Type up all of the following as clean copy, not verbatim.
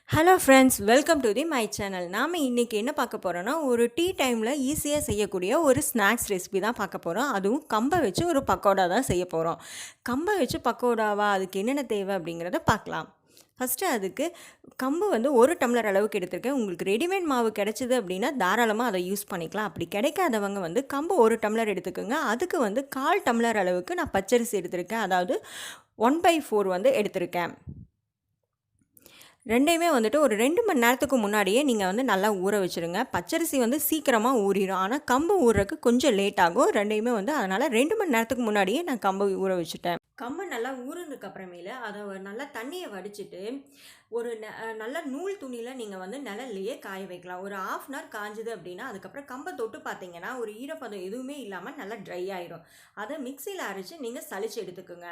Hello friends, welcome to my channel. நாம் இன்றைக்கி என்ன பார்க்க போகிறோன்னா, ஒரு டீ டைமில் ஈஸியாக செய்யக்கூடிய ஒரு ஸ்நாக்ஸ் ரெசிபி தான் பார்க்க போகிறோம். அதுவும் கம்பை வச்சு ஒரு பக்கோடா தான் செய்ய போகிறோம். கம்பை வச்சு பக்கோடாவா, அதுக்கு என்னென்ன தேவை அப்படிங்கிறத பார்க்கலாம். ஃபஸ்ட்டு அதுக்கு கம்பு வந்து 1 டம்ளர் அளவுக்கு எடுத்திருக்கேன். உங்களுக்கு ரெடிமேட் மாவு கிடைச்சிது அப்படின்னா தாராளமாக அதை யூஸ் பண்ணிக்கலாம். அப்படி கிடைக்காதவங்க வந்து கம்பு 1 டம்ளர் எடுத்துக்கோங்க. அதுக்கு வந்து 1/4 டம்ளர் அளவுக்கு நான் பச்சரிசி எடுத்திருக்கேன். அதாவது 1/4 வந்து எடுத்திருக்கேன். ரெண்டையுமே வந்துட்டு ஒரு 2 மணி நேரத்துக்கு முன்னாடியே நீங்கள் வந்து நல்லா ஊற வச்சுருங்க. பச்சரிசி வந்து சீக்கிரமாக ஊறிடும். ஆனால் கம்பு ஊறுறதுக்கு கொஞ்சம் லேட் ஆகும். ரெண்டையுமே வந்து அதனால் 2 மணி நேரத்துக்கு முன்னாடியே நான் கம்பு ஊற வச்சுட்டேன். கம்பு நல்லா ஊறுனதுக்கு அப்புறமேல அதை நல்லா தண்ணியை வடிச்சிட்டு ஒரு நல்ல நூல் துணியில் நீங்கள் வந்து நிழல்லையே காய வைக்கலாம். ஒரு 1/2 அன் ஹவர் காஞ்சுது அப்படின்னா அதுக்கப்புறம் கம்பை தொட்டு பார்த்தீங்கன்னா ஒரு ஈரப்பதம் எதுவுமே இல்லாமல் நல்லா ட்ரை ஆயிரும். அதை மிக்சியில் அரைச்சி நீங்கள் சலிச்சு எடுத்துக்கோங்க.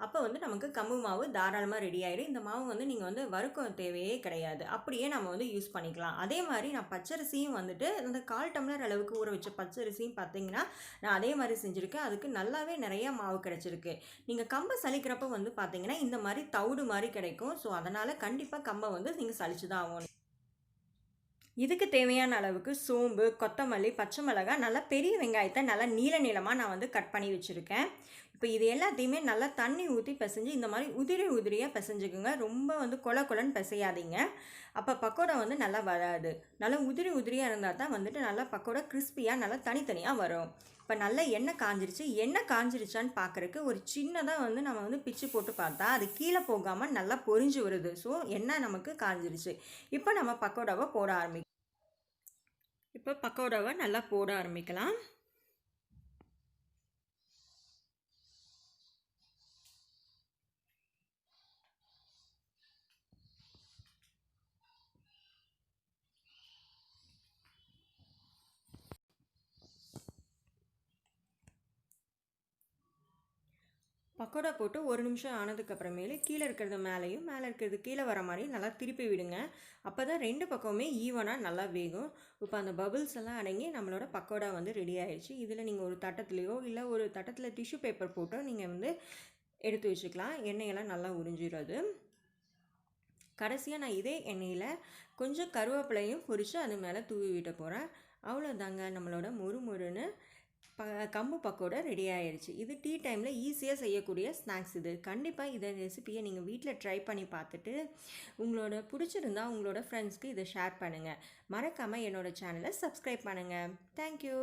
அப்போ வந்து நமக்கு கம்பு மாவு தாராளமாக ரெடி ஆயிடும். இந்த மாவு வந்து நீங்கள் வந்து வறுக்க தேவையே கிடையாது. அப்படியே நம்ம வந்து யூஸ் பண்ணிக்கலாம். அதே மாதிரி நான் பச்சரிசியும் வந்துட்டு அந்த 1/4 டம்ளர் அளவுக்கு ஊற வச்ச பச்சரிசியும் பார்த்தீங்கன்னா நான் அதே மாதிரி செஞ்சுருக்கேன். அதுக்கு நல்லாவே நிறைய மாவு கிடைச்சிருக்கு. நீங்கள் கம்பை சலிக்கிறப்ப வந்து பார்த்தீங்கன்னா இந்த மாதிரி தவிடு மாதிரி கிடைக்கும். ஸோ அதனால் கண்டிப்பாக கம்பை வந்து நீங்கள் சலிச்சு தான் ஆகணும். இதுக்கு தேவையான அளவுக்கு சோம்பு, கொத்தமல்லி, பச்சை மிளகாய், நல்லா பெரிய வெங்காயத்தை நல்லா நீள நீளமாக நான் வந்து கட் பண்ணி வச்சுருக்கேன். இப்போ இது எல்லாத்தையுமே நல்லா தண்ணி ஊற்றி பிசைஞ்சு இந்த மாதிரி உதிரி உதிரியாக பிசைஞ்சுக்குங்க. ரொம்ப வந்து கொலன்னு பிசையாதீங்க. அப்போ பக்கோடா வந்து நல்லா வராது. நல்லா உதிரி உதிரியாக இருந்தால் தான் வந்துட்டு நல்லா பக்கோடா கிறிஸ்பியாக நல்லா தனித்தனியாக வரும். இப்போ நல்லா எண்ணெய் காஞ்சிருச்சான்னு பார்க்குறக்கு ஒரு சின்னதாக வந்து நம்ம வந்து பிச்சு போட்டு பார்த்தா அது கீழே போகாமல் நல்லா பொரிஞ்சு வருது. ஸோ எண்ணெய் நமக்கு காஞ்சிருச்சு. இப்போ நம்ம பக்கோடாவை போட ஆரம்பிக்கலாம். இப்போ பக்கோடாவை நல்லா போட ஆரம்பிக்கலாம். பக்கோடா போட்டு 1 நிமிஷம் ஆனதுக்கப்புறமேலு கீழே இருக்கிறது மேலேயும் மேலே இருக்கிறது கீழே வர மாதிரி நல்லா திருப்பி விடுங்க. அப்போ தான் 2 பக்கமுமே ஈவனாக நல்லா வேகும். இப்போ அந்த பபிள்ஸ் எல்லாம் அடங்கி நம்மளோட பக்கோடா வந்து ரெடி ஆயிடுச்சு. இதில் நீங்கள் ஒரு தட்டத்துலேயோ இல்லை ஒரு தட்டத்தில் டிஷ்யூ பேப்பர் போட்டோ நீங்கள் வந்து எடுத்து வச்சுக்கலாம். எண்ணெயெல்லாம் நல்லா உறிஞ்சிடும். கடைசியாக நான் இதே எண்ணெயில் கொஞ்சம் கருவேப்பிலையும் பொரித்து அது மேலே தூவி விட்ட போகிறேன். அவ்வளோதாங்க, நம்மளோட மொறுன்னு கம்பு பக்கோடா ரெடி ஆயிடுச்சு. இது டீ டைமில் ஈஸியாக செய்யக்கூடிய ஸ்நாக்ஸ். இது கண்டிப்பாக இதை ரெசிபியை நீங்கள் வீட்டில் ட்ரை பண்ணி பார்த்துட்டு உங்களோட பிடிச்சிருந்தா உங்களோட ஃப்ரெண்ட்ஸ்க்கு இதை ஷேர் பண்ணுங்கள். மறக்காமல் என்னோடய சேனலை சப்ஸ்கிரைப் பண்ணுங்கள். தேங்க்யூ.